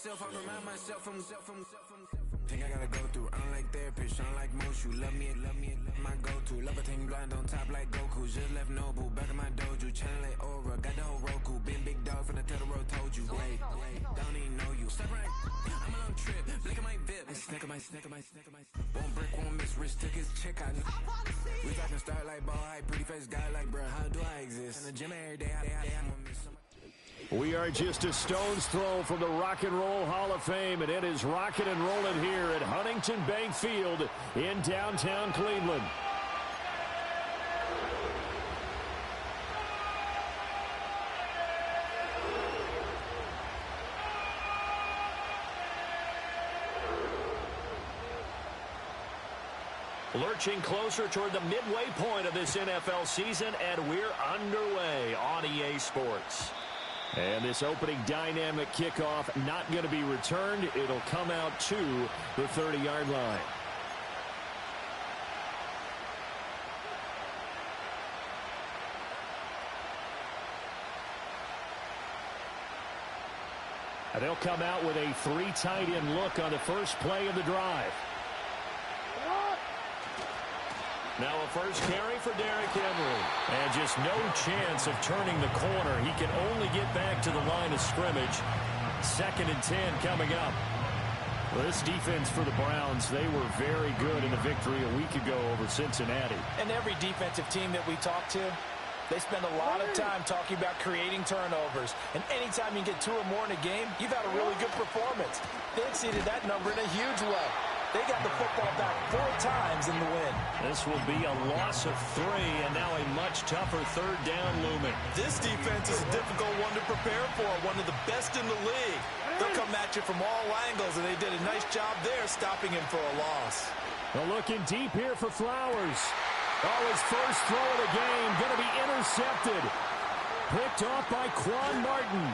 myself, I remind myself from. Think I gotta go through, I don't like therapist, I don't like most. You love me, my go-to. Love a thing blind on top like Goku. Just left Nobu, back in my dojo. Channel like Aura, got the whole Roku. Been big dog from the Tether Road, told you. Wait, don't even know you. Step right, I'm a long trip, blick at my VIP. I snack my. Won't break, won't miss, Rich took his check, I know. We talking start like ball hype, pretty face guy like, bruh, how do I exist? In the gym every day, I'm gonna miss somebody. We are just a stone's throw from the Rock and Roll Hall of Fame, and it is rocking and rolling here at Huntington Bank Field in downtown Cleveland. Lurching closer toward the midway point of this NFL season, and we're underway on EA Sports. And this opening dynamic kickoff not going to be returned. It'll come out to the 30-yard line. And they'll come out with a 3 tight end look on the first play of the drive. Now a first carry for Derrick Henry. And just no chance of turning the corner. He can only get back to the line of scrimmage. 2nd and 10 coming up. Well, this defense for the Browns, they were very good in the victory a week ago over Cincinnati. And every defensive team that we talk to, they spend a lot of time talking about creating turnovers. And anytime you get 2 or more in a game, you've had a really good performance. They exceeded that number in a huge way. They got the football back 4 times in the win. This will be a loss of 3, and now a much tougher 3rd down looming. This defense is a difficult one to prepare for, one of the best in the league. They'll come at you from all angles, and they did a nice job there stopping him for a loss. Well, looking deep here for Flowers. Oh, his first throw of the game going to be intercepted. Picked off by Quan Martin.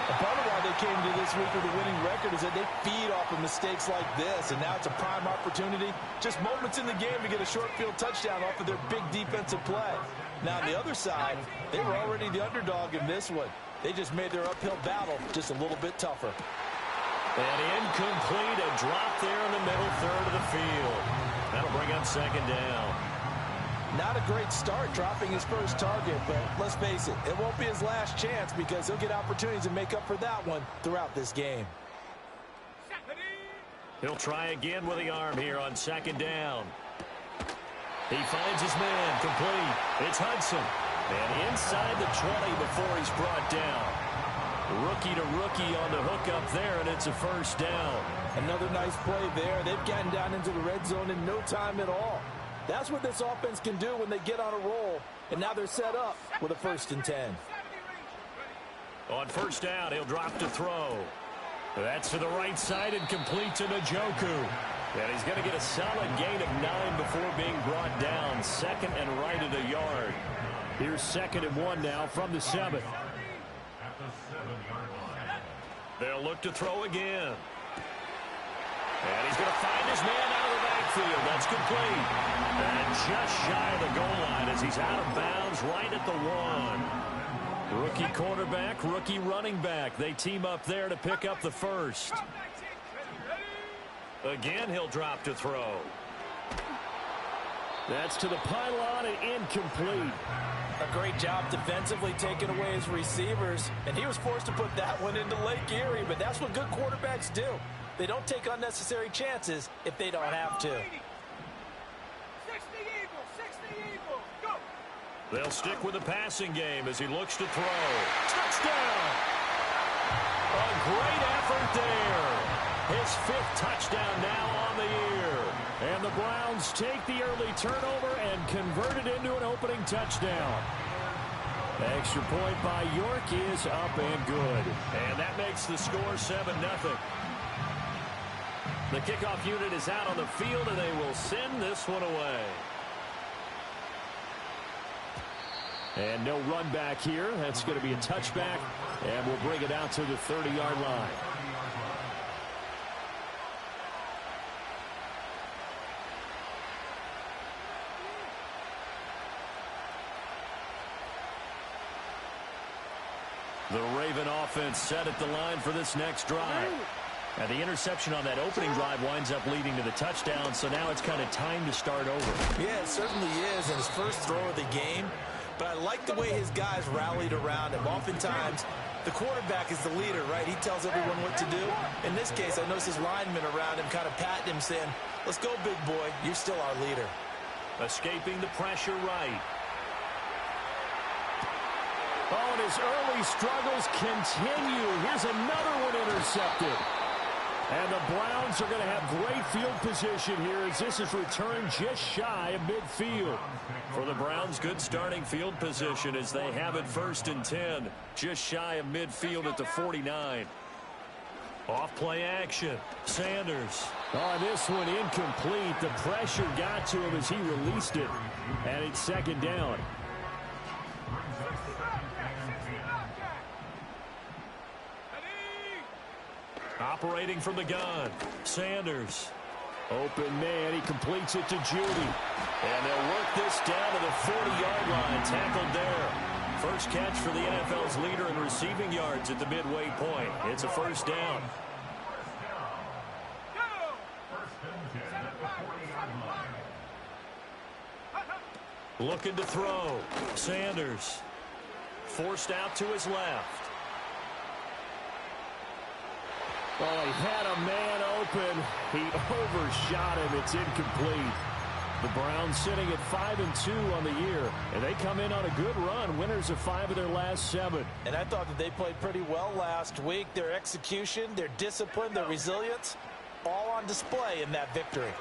A part of why they came to this week with a winning record is that they feed off of mistakes like this, and now it's a prime opportunity. Just moments in the game to get a short field touchdown off of their big defensive play. Now, on the other side, they were already the underdog in this one. They just made their uphill battle just a little bit tougher. And incomplete, a drop there in the middle third of the field. That'll bring up 2nd down. Not a great start dropping his first target, but let's face it, it won't be his last chance because he'll get opportunities to make up for that one throughout this game. He'll try again with the arm here on 2nd down. He finds his man, complete. It's Hudson. And inside the 20 before he's brought down. Rookie to rookie on the hook up there, and it's a 1st down. Another nice play there. They've gotten down into the red zone in no time at all. That's what this offense can do when they get on a roll. And now they're set up with a 1st and 10. On 1st down, he'll drop to throw. That's to the right side and complete to Njoku. And he's going to get a solid gain of 9 before being brought down. 2nd and right at a yard. Here's 2nd and 1 now from the 7. They'll look to throw again. And he's going to find his man out of the backfield. That's complete. And just shy of the goal line as he's out of bounds right at the 1. Rookie quarterback, rookie running back. They team up there to pick up the 1st. Again, he'll drop to throw. That's to the pylon and incomplete. A great job defensively taking away his receivers. And he was forced to put that one into Lake Erie, but that's what good quarterbacks do. They don't take unnecessary chances if they don't have to. They'll stick with the passing game as he looks to throw. Touchdown! A great effort there. His 5th touchdown now on the year. And the Browns take the early turnover and convert it into an opening touchdown. Extra point by York is up and good. And that makes the score 7-0. The kickoff unit is out on the field, and they will send this one away. And no run back here. That's going to be a touchback, and we'll bring it out to the 30-yard line. The Raven offense set at the line for this next drive. And the interception on that opening drive winds up leading to the touchdown, so now it's kind of time to start over. Yeah, it certainly is in his first throw of the game. But I like the way his guys rallied around him. Oftentimes, the quarterback is the leader, right? He tells everyone what to do. In this case, I noticed his linemen around him kind of patting him, saying, let's go, big boy. You're still our leader. Escaping the pressure right. Oh, and his early struggles continue. Here's another one intercepted. And the Browns are going to have great field position here as this is returned just shy of midfield. For the Browns, good starting field position as they have it 1st and 10. Just shy of midfield at the 49. Off play action. Sanders. Oh, this one incomplete. The pressure got to him as he released it. And it's 2nd down. Operating from the gun. Sanders. Open man. He completes it to Judy. And they'll work this down to the 40-yard line. Tackled there. First catch for the NFL's leader in receiving yards at the midway point. It's a 1st down. Looking to throw. Sanders. Forced out to his left. Oh, he had a man open. He overshot him. It's incomplete. The Browns sitting at 5-2 on the year, and they come in on a good run, winners of 5 of their last 7. And I thought that they played pretty well last week. Their execution, their discipline, their resilience, all on display in that victory.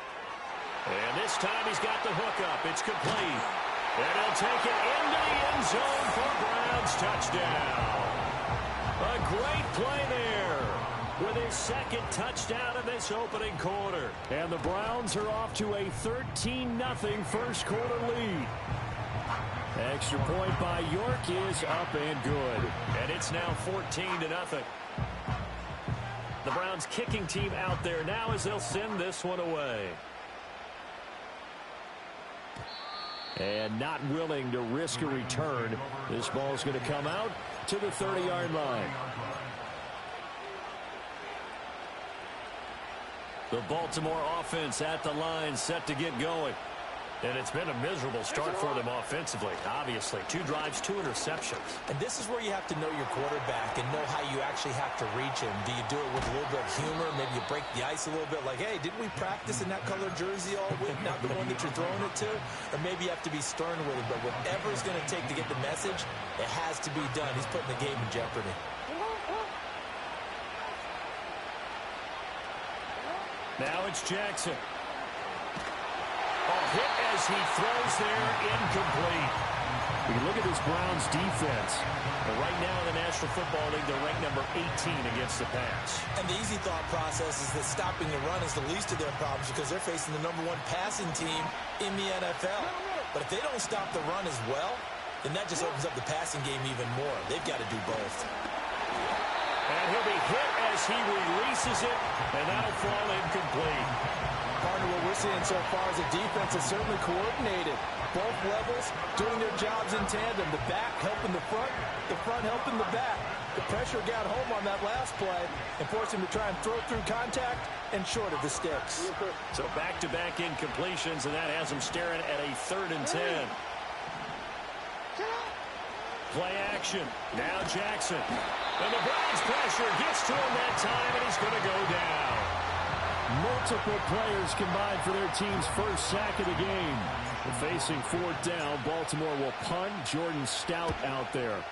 And this time he's got the hook up. It's complete. And he'll take it into the end zone for Browns touchdown. A great play there with his 2nd touchdown in this opening quarter. And the Browns are off to a 13-0 first quarter lead. Extra point by York is up and good. And it's now 14-0. The Browns kicking team out there now as they'll send this one away. And not willing to risk a return. This ball's going to come out to the 30-yard line. The Baltimore offense at the line set to get going. And it's been a miserable start for them offensively. Obviously, 2 drives, 2 interceptions. And this is where you have to know your quarterback and know how you actually have to reach him. Do you do it with a little bit of humor? Maybe you break the ice a little bit like, hey, didn't we practice in that colored jersey all week, not the one that you're throwing it to? Or maybe you have to be stern with it. But whatever it's going to take to get the message, it has to be done. He's putting the game in jeopardy. Now it's Jackson. A hit as he throws there, incomplete. We can look at this Browns defense. But right now in the National Football League, they're ranked number 18 against the pass. And the easy thought process is that stopping the run is the least of their problems because they're facing the #1 passing team in the NFL. But if they don't stop the run as well, then that just opens up the passing game even more. They've got to do both. And he'll be hit as he releases it, and that'll fall incomplete. Partner, what we're seeing so far is a defense that's certainly coordinated. Both levels doing their jobs in tandem. The back helping the front helping the back. The pressure got home on that last play and forced him to try and throw through contact and short of the sticks. So back-to-back incompletions, and that has him staring at a 3rd and 10. Play action. Now Jackson. And the Browns pressure gets to him that time, and he's going to go down. Multiple players combined for their team's first sack of the game. Facing 4th down, Baltimore will punt. Jordan Stout out there.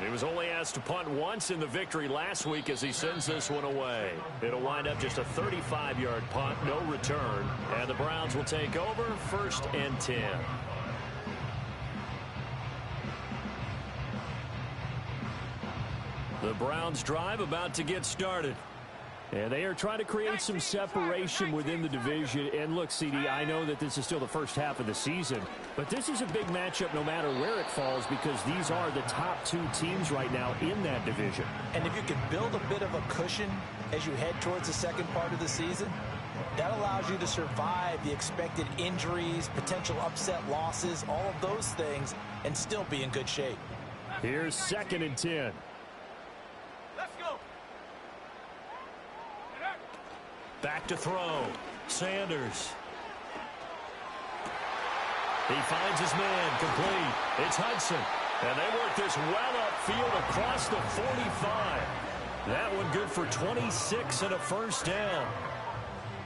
He was only asked to punt once in the victory last week as he sends this one away. It'll wind up just a 35-yard punt, no return. And the Browns will take over 1st and 10. The Browns drive about to get started. And they are trying to create some separation within the division. And look, CD, I know that this is still the first half of the season, but this is a big matchup no matter where it falls because these are the top 2 teams right now in that division. And if you can build a bit of a cushion as you head towards the second part of the season, that allows you to survive the expected injuries, potential upset losses, all of those things, and still be in good shape. Here's 2nd and 10. Back to throw. Sanders. He finds his man, complete. It's Hudson. And they work this well upfield across the 45. That one good for 26 and a first down.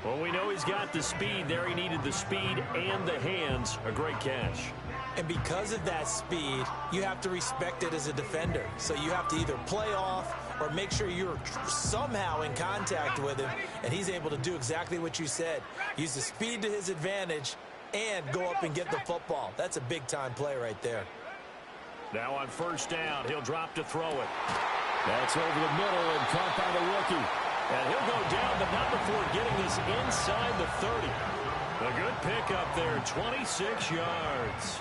Well, we know he's got the speed there. He needed the speed and the hands. A great catch. And because of that speed, you have to respect it as a defender. So you have to either play off or make sure you're somehow in contact with him. And he's able to do exactly what you said. Use the speed to his advantage and go up and get the football. That's a big-time play right there. Now on first down, he'll drop to throw it. That's over the middle and caught by the rookie. And he'll go down, but not before getting this inside the 30. A good pickup there, 26 yards.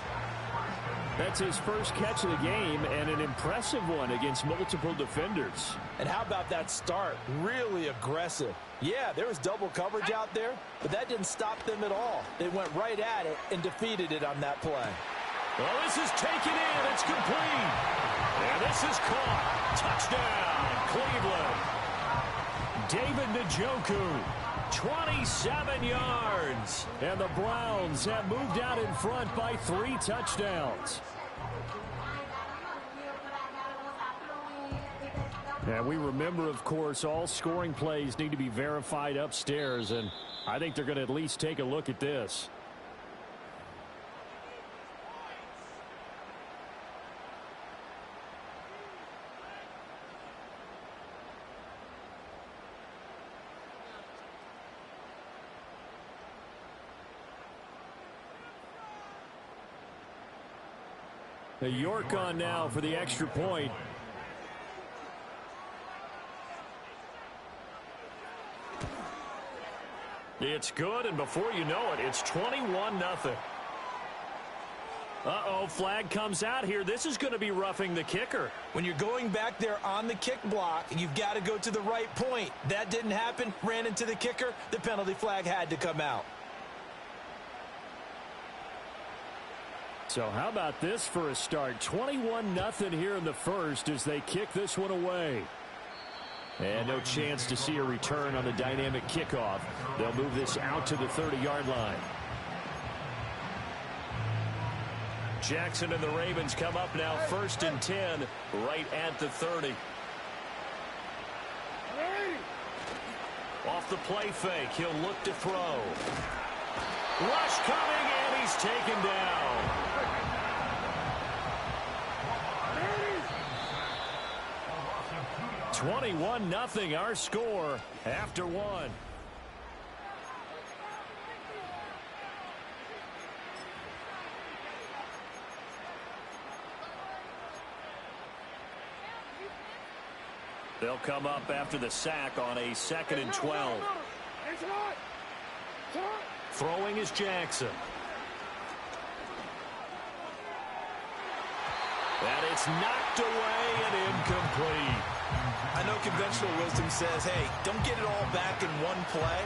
That's his first catch of the game and an impressive one against multiple defenders. And how about that start? Really aggressive. Yeah, there was double coverage out there, but that didn't stop them at all. They went right at it and defeated it on that play. Well, this is taken in. It's complete. And this is caught. Touchdown, Cleveland. David Njoku, 27 yards. And the Browns have moved out in front by 3 touchdowns. And we remember, of course, all scoring plays need to be verified upstairs, and I think they're going to at least take a look at this. The York on now for the extra point. It's good, and before you know it, it's 21-0. Uh-oh, flag comes out here. This is going to be roughing the kicker. When you're going back there on the kick block, you've got to go to the right point. That didn't happen. Ran into the kicker. The penalty flag had to come out. So how about this for a start? 21-0 here in the first as they kick this one away. And no chance to see a return on the dynamic kickoff. They'll move this out to the 30-yard line. Jackson and the Ravens come up now 1st and 10 right at the 30. Off the play fake, he'll look to throw. Rush coming, and he's taken down. $21-0 our score after one. They'll come up after the sack on a 2nd and 12. Throwing is Jackson. And it's knocked away and incomplete. I know conventional wisdom says, hey, don't get it all back in one play.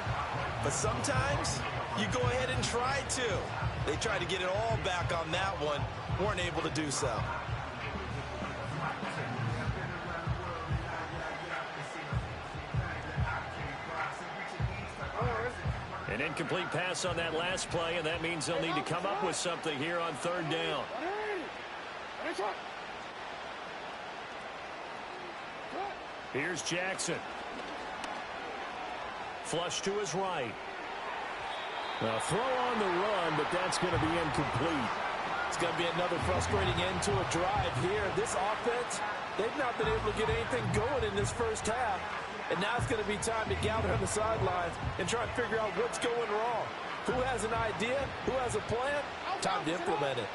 But sometimes you go ahead and try to. They tried to get it all back on that one. Weren't able to do so. An incomplete pass on that last play, and that means they'll need to come up with something here on 3rd down. Here's Jackson. Flush to his right. A throw on the run, but that's going to be incomplete. It's going to be another frustrating end to a drive here. This offense, they've not been able to get anything going in this first half. And now it's going to be time to gather on the sidelines and try and figure out what's going wrong. Who has an idea? Who has a plan? Time to implement it.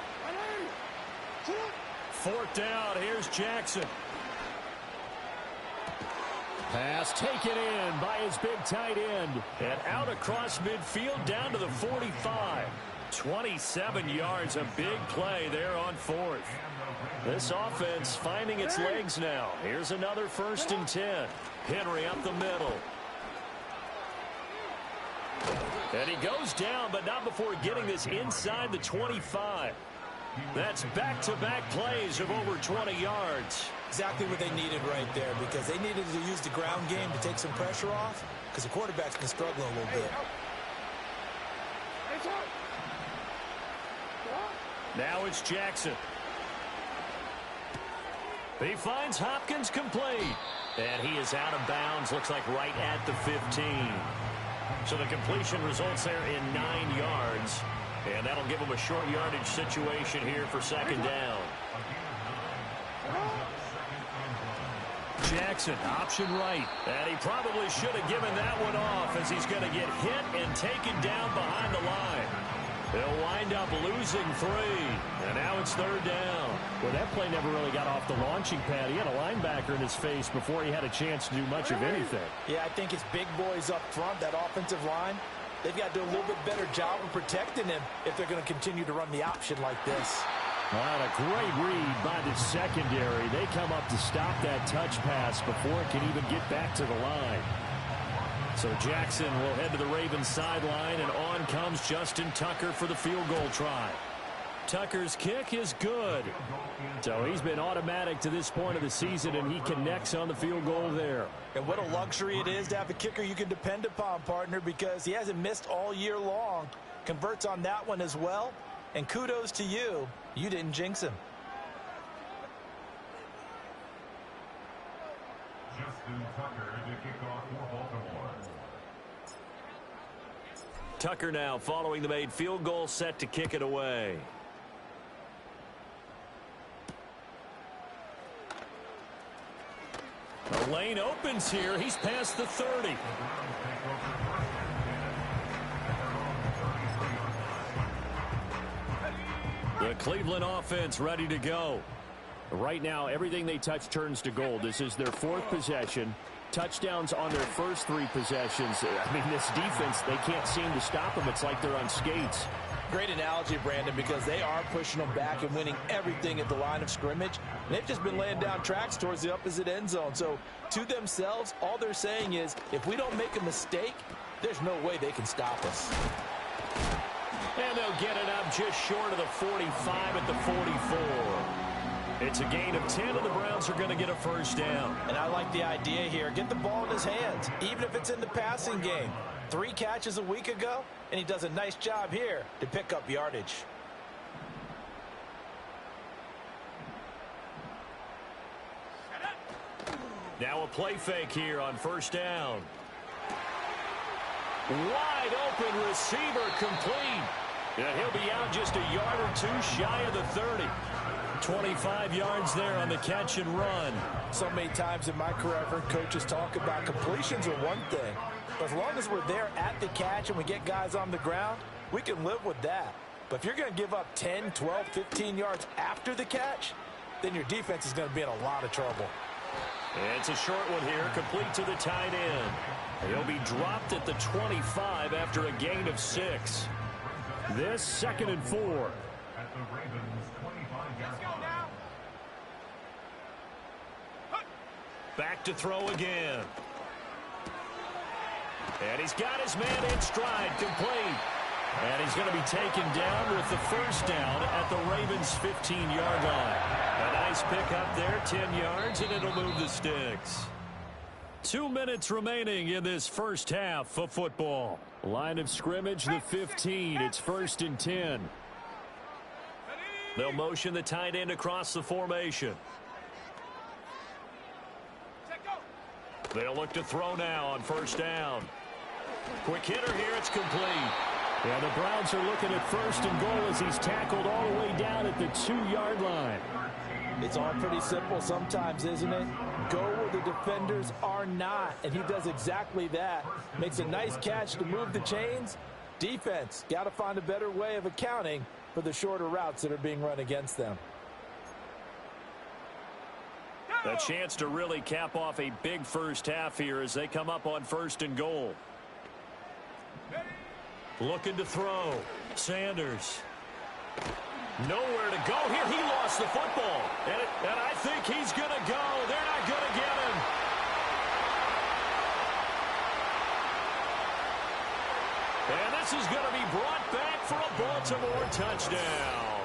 4th down. Here's Jackson. Pass taken in by his big tight end. And out across midfield down to the 45. 27 yards, a big play there on 4th. This offense finding its legs now. Here's another 1st and 10. Henry up the middle. And he goes down, but not before getting this inside the 25. That's back-to-back plays of over 20 yards. Exactly what they needed right there, because they needed to use the ground game to take some pressure off. because the quarterback's been struggling a little bit. Now it's Jackson. He finds Hopkins complete. And he is out of bounds, looks like right at the 15. So the completion results there in 9 yards. And that'll give him a short yardage situation here for second down. Jackson, option right. And he probably should have given that one off as he's going to get hit and taken down behind the line. They'll wind up losing 3. And now it's third down. Well, that play never really got off the launching pad. He had a linebacker in his face before he had a chance to do much of anything. Yeah, I think it's big boys up front, that offensive line. They've got to do a little bit better job of protecting him if they're going to continue to run the option like this. What a great read by the secondary. They come up to stop that touch pass before it can even get back to the line. So Jackson will head to the Ravens sideline, and on comes Justin Tucker for the field goal try. Tucker's kick is good. So he's been automatic to this point of the season, and he connects on the field goal there. And what a luxury it is to have a kicker you can depend upon, partner, because he hasn't missed all year long. Converts on that one as well. And kudos to you. You didn't jinx him. Justin Tucker to kick off for Baltimore. Tucker now following the made field goal, set to kick it away. The lane opens here. He's past the 30. The Cleveland offense ready to go. Right now, everything they touch turns to gold. This is their 4th possession. Touchdowns on their first 3 possessions. I mean, this defense, they can't seem to stop them. It's like they're on skates. Great analogy, Brandon, because they are pushing them back and winning everything at the line of scrimmage. And they've just been laying down tracks towards the opposite end zone. So to themselves, all they're saying is, if we don't make a mistake, there's no way they can stop us. And they'll get it up just short of the 45 at the 44. It's a gain of 10, and the Browns are going to get a first down. And I like the idea here. Get the ball in his hands, even if it's in the passing game. 3 catches a week ago, and he does a nice job here to pick up yardage. Now a play fake here on first down. Wide open receiver complete. And he'll be out just a yard or 2 shy of the 30. 25 yards there on the catch and run. So many times in my career, I've heard coaches talk about completions are one thing. But as long as we're there at the catch and we get guys on the ground, we can live with that. But if you're going to give up 10, 12, 15 yards after the catch, then your defense is going to be in a lot of trouble. It's a short one here, complete to the tight end. He'll be dropped at the 25 after a gain of 6. This 2nd and 4. At the Ravens 25-yard line. Back to throw again. And he's got his man in stride, complete. And he's going to be taken down with the first down at the Ravens' 15-yard line. A nice pickup there, 10 yards, and it'll move the sticks. 2 minutes remaining in this first half of football. Line of scrimmage, the 15. It's 1st and 10. They'll motion the tight end across the formation. They'll look to throw now on first down. Quick hitter here, it's complete. Yeah, the Browns are looking at 1st and goal as he's tackled all the way down at the 2-yard line. It's all pretty simple sometimes, isn't it? Go where the defenders are not, and he does exactly that. Makes a nice catch to move the chains. Defense, got to find a better way of accounting for the shorter routes that are being run against them. A chance to really cap off a big first half here as they come up on 1st and goal. Looking to throw. Sanders. Nowhere to go here. He lost the football. And I think he's going to go. They're not going to get him. And this is going to be brought back for a Baltimore touchdown.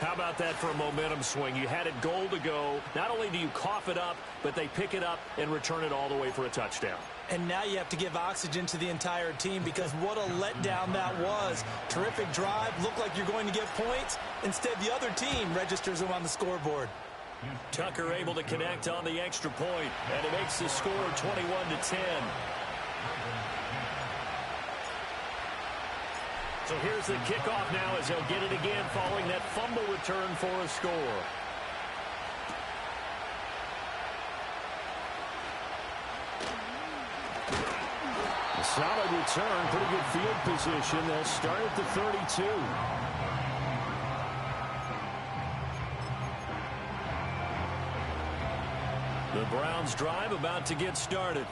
How about that for a momentum swing? You had it goal to go. Not only do you cough it up, but they pick it up and return it all the way for a touchdown. And now you have to give oxygen to the entire team because what a letdown that was. Terrific drive. Looked like you're going to get points. Instead, the other team registers them on the scoreboard. Tucker able to connect on the extra point, and it makes the score 21-10. So here's the kickoff now as they'll get it again following that fumble return for a score. A solid return, pretty good field position. They'll start at the 32. The Browns drive about to get started.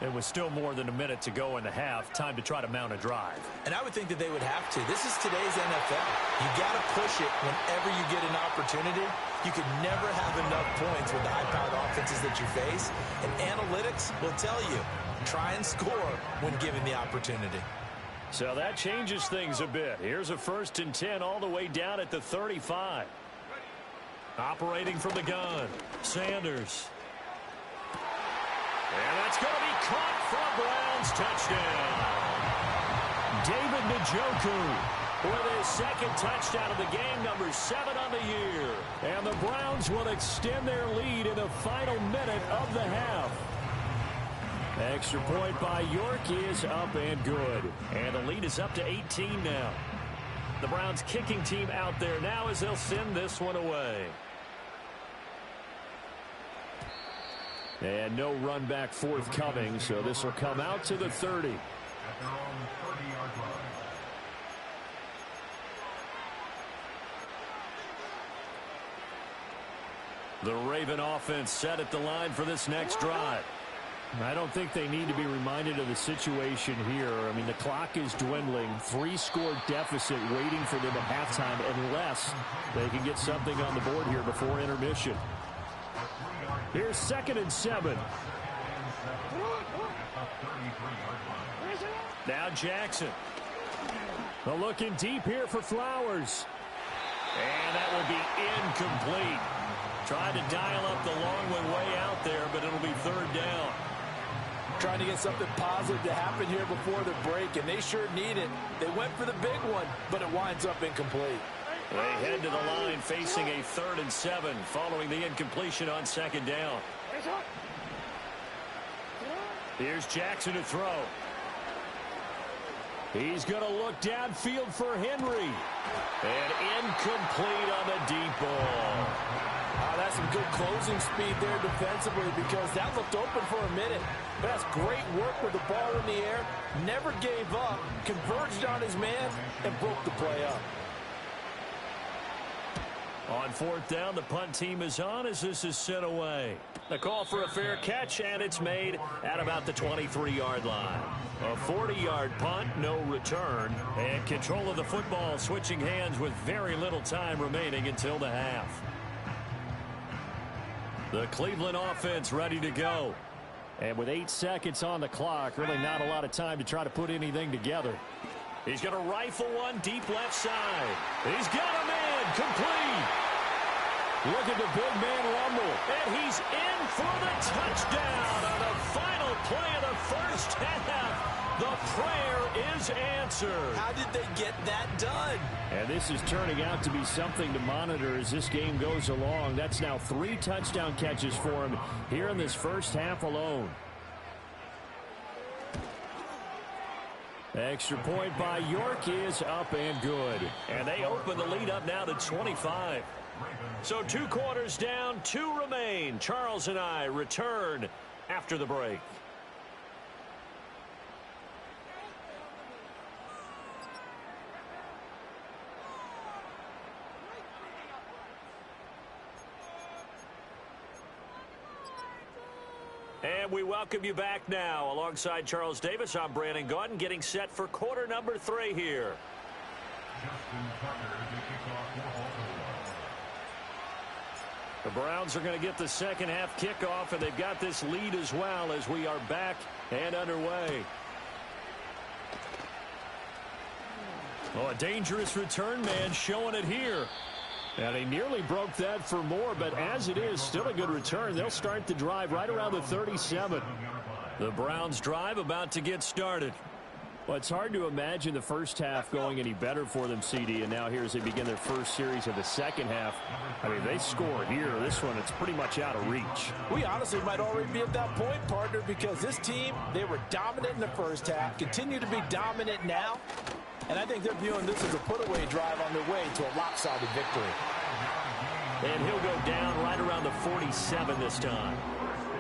It was still more than a minute to go in the half. Time to try to mount a drive. And I would think that they would have to. This is today's NFL. You got to push it whenever you get an opportunity. You could never have enough points with the high-powered offenses that you face. And analytics will tell you, try and score when given the opportunity. So that changes things a bit. Here's a 1st and 10 all the way down at the 35. Operating from the gun, Sanders. And that's going to be caught for a Browns touchdown. David Njoku with his 2nd touchdown of the game, number 7 on the year. And the Browns will extend their lead in the final minute of the half. Extra point by York is up and good. And the lead is up to 18 now. The Browns kicking team out there now as they'll send this one away. And no run back forthcoming, so this will come out to the 30. At their own 30-yard line. The Raven offense set at the line for this next drive. I don't think they need to be reminded of the situation here. I mean, the clock is dwindling. 3-score deficit waiting for them at halftime unless they can get something on the board here before intermission. Here's 2nd and 7. Now Jackson. Looking deep here for Flowers. And that will be incomplete. Tried to dial up the long one way out there, but it'll be 3rd down. Trying to get something positive to happen here before the break, and they sure need it. They went for the big one, but it winds up incomplete. They head to the line facing a 3rd and 7 following the incompletion on 2nd down. Here's Jackson to throw. He's going to look downfield for Henry. And incomplete on the deep ball. That's some good closing speed there defensively because that looked open for a minute. But that's great work with the ball in the air. Never gave up, converged on his man, and broke the play up. On 4th down, the punt team is on as this is sent away. The call for a fair catch, and it's made at about the 23-yard line. A 40-yard punt, no return, and control of the football switching hands with very little time remaining until the half. The Cleveland offense ready to go. And with 8 seconds on the clock, really not a lot of time to try to put anything together. He's going to rifle one deep left side. He's got a man complete. Look at the big man rumble. And he's in for the touchdown on the final play of the first half. The prayer is answered. How did they get that done? And this is turning out to be something to monitor as this game goes along. That's now 3 touchdown catches for him here in this first half alone. Extra point by York is up and good. And they open the lead up now to 25. So 2 quarters down, 2 remain. Charles and I return after the break. And we welcome you back now. Alongside Charles Davis, I'm Brandon Gaudin, getting set for quarter number 3 here. The Browns are going to get the second half kickoff, and they've got this lead as well as we are back and underway. Oh, a dangerous return man showing it here. And he nearly broke that for more, but as it is, still a good return. They'll start the drive right around the 37. The Browns drive about to get started. Well, it's hard to imagine the first half going any better for them, CD, and now here as they begin their first series of the second half. I mean, they score here. This one, it's pretty much out of reach. We honestly might already be at that point, partner, because this team, they were dominant in the first half, continue to be dominant now, and I think they're viewing this as a put-away drive on their way to a lopsided victory. And he'll go down right around the 47 this time.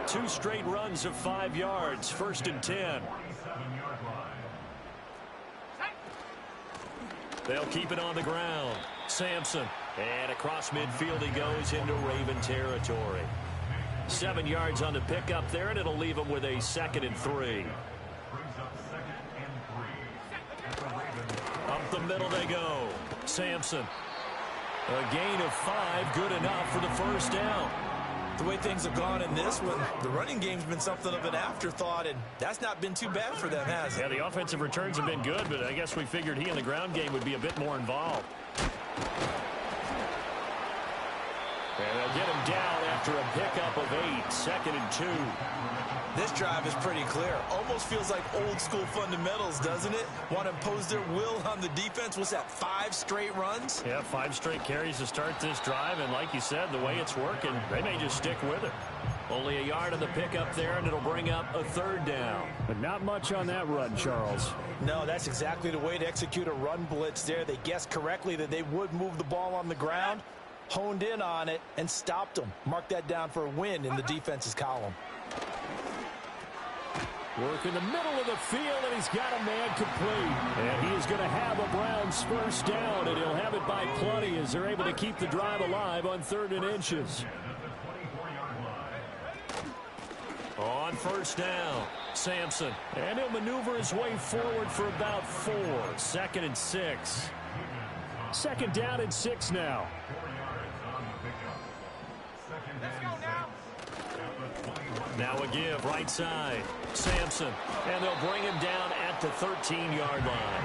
2 straight runs of 5 yards, 1st and 10. They'll keep it on the ground. Sampson. And across midfield he goes into Raven territory. 7 yards on the pickup there, and it'll leave him with a 2nd and 3. Up the middle they go. Sampson. A gain of 5, good enough for the first down. The way things have gone in this one, the running game's been something of an afterthought, and that's not been too bad for them, has it? Yeah, the offensive returns have been good, but I guess we figured he in the ground game would be a bit more involved. And they'll get him down after a pickup of 8, 2nd and 2. This drive is pretty clear. Almost feels like old school fundamentals, doesn't it? Want to impose their will on the defense. What's that, 5 straight runs? Yeah, 5 straight carries to start this drive, and like you said, the way it's working, they may just stick with it. Only a yard on the pickup there, and it'll bring up a 3rd down. But not much on that run, Charles. No, that's exactly the way to execute a run blitz there. They guessed correctly that they would move the ball on the ground, honed in on it, and stopped them. Mark that down for a win in the defense's column. Work in the middle of the field, and he's got a man complete. And he is going to have a Browns first down, and he'll have it by plenty as they're able to keep the drive alive on 3rd and inches. On 1st down, Sampson. And he'll maneuver his way forward for about 4. 2nd and 6. 2nd down and 6 now. Now a give, right side. Sampson. And they'll bring him down at the 13-yard line.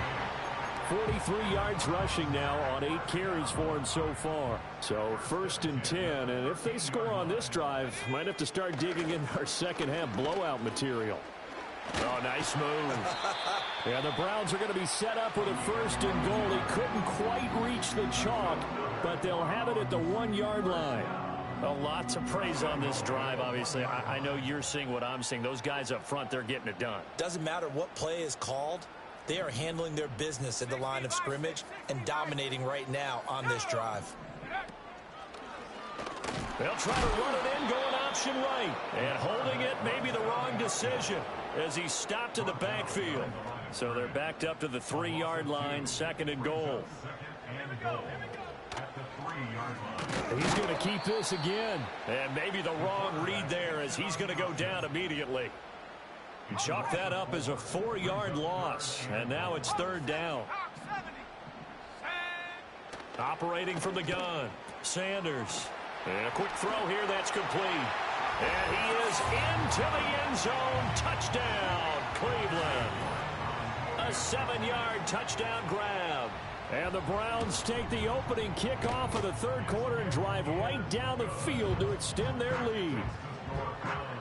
43 yards rushing now on 8 carries for him so far. So 1st and 10, and if they score on this drive, might have to start digging in our second half blowout material. Oh, nice move. Yeah, the Browns are going to be set up with a 1st and goal. He couldn't quite reach the chalk, but they'll have it at the 1-yard line. A lot to praise on this drive, obviously. I know you're seeing what I'm seeing. Those guys up front, they're getting it done. Doesn't matter what play is called. They are handling their business at the line of scrimmage and dominating right now on this drive. They'll try to run it in, going option right. And holding it may be the wrong decision as he stopped in the backfield. So they're backed up to the 3-yard line, 2nd and goal. He's going to keep this again. And maybe the wrong read there as he's going to go down immediately. Chalk that up as a 4-yard loss. And now it's 3rd down. Operating from the gun, Sanders. And a quick throw here that's complete. And he is into the end zone. Touchdown, Cleveland. A 7-yard touchdown grab. And the Browns take the opening kickoff of the 3rd quarter and drive right down the field to extend their lead.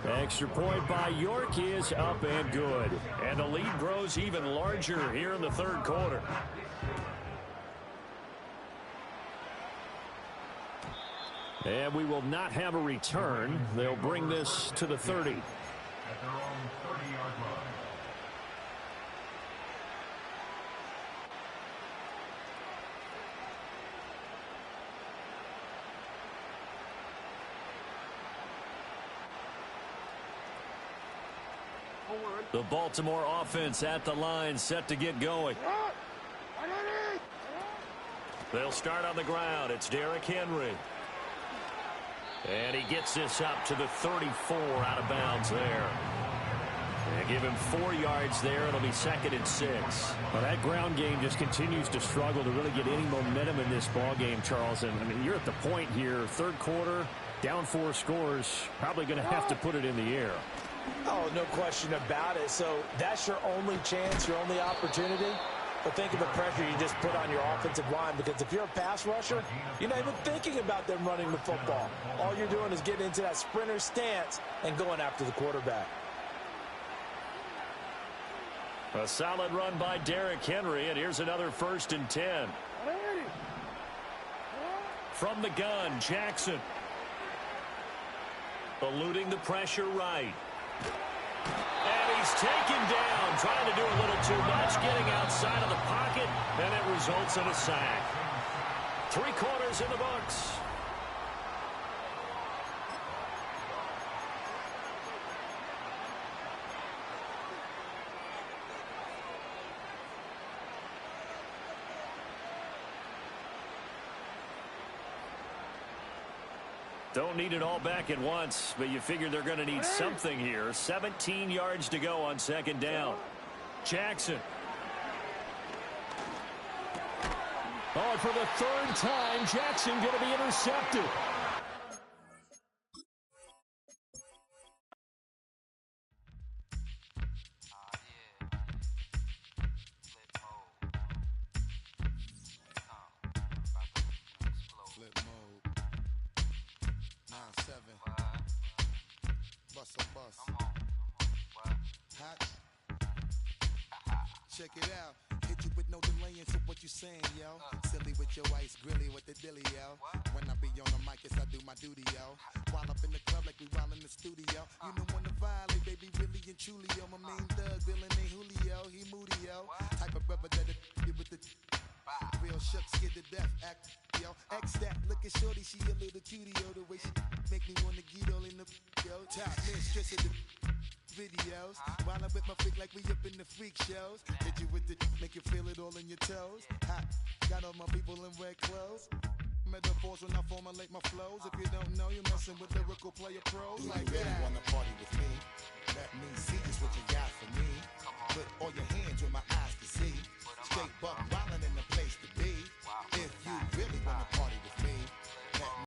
Extra point by York is up and good. And the lead grows even larger here in the 3rd quarter. And we will not have a return. They'll bring this to the 30. At their own 30-yard line. The Baltimore offense at the line, set to get going. They'll start on the ground. It's Derrick Henry. And he gets this up to the 34 out of bounds there. And give him 4 yards there. It'll be 2nd and 6. Well, that ground game just continues to struggle to really get any momentum in this ball game, Charles. And I mean, you're at the point here, 3rd quarter, down 4 scores, probably going to have to put it in the air. Oh, no question about it. So that's your only chance, your only opportunity. Well, think of the pressure you just put on your offensive line, because if you're a pass rusher, you're not even thinking about them running the football. All you're doing is getting into that sprinter stance and going after the quarterback. A solid run by Derrick Henry, and here's another 1st and 10. From the gun, Jackson. Eluding the pressure right. And he's taken down, trying to do a little too much, getting outside of the pocket, and it results in a sack. 3 quarters in the books. Don't need it all back at once, but you figure they're going to need something here. 17 yards to go on 2nd down. Jackson. Oh, and for the 3rd time, Jackson going to be intercepted. Check it out. Hit you with no delay into what you saying, yo. Silly with your ice grilly with the dilly, yo. When I be on the mic, yes, I do my duty, yo. While up in the club like we while in the studio. You know when to violate, baby, really and truly, yo. My main thug, villain ain't Julio, he moody, yo. Type of brother that'll you with the real shook, scared to death, act, yo. X that, look at shorty, she a little cutie, yo. The way she make me wanna get all in the, yo. Top mistress of the videos, while I whip my freak like we up in the freak shows. Hit you with the, make you feel it all in your toes. Hot, got all my people in red clothes. Metaphors when I formulate my flows. If you don't know, you're messing with lyrical player pros. Like you really wanna party with me? Let me see just what you got for me. Put all your hands where my eyes can see. Straight buck wildin' in the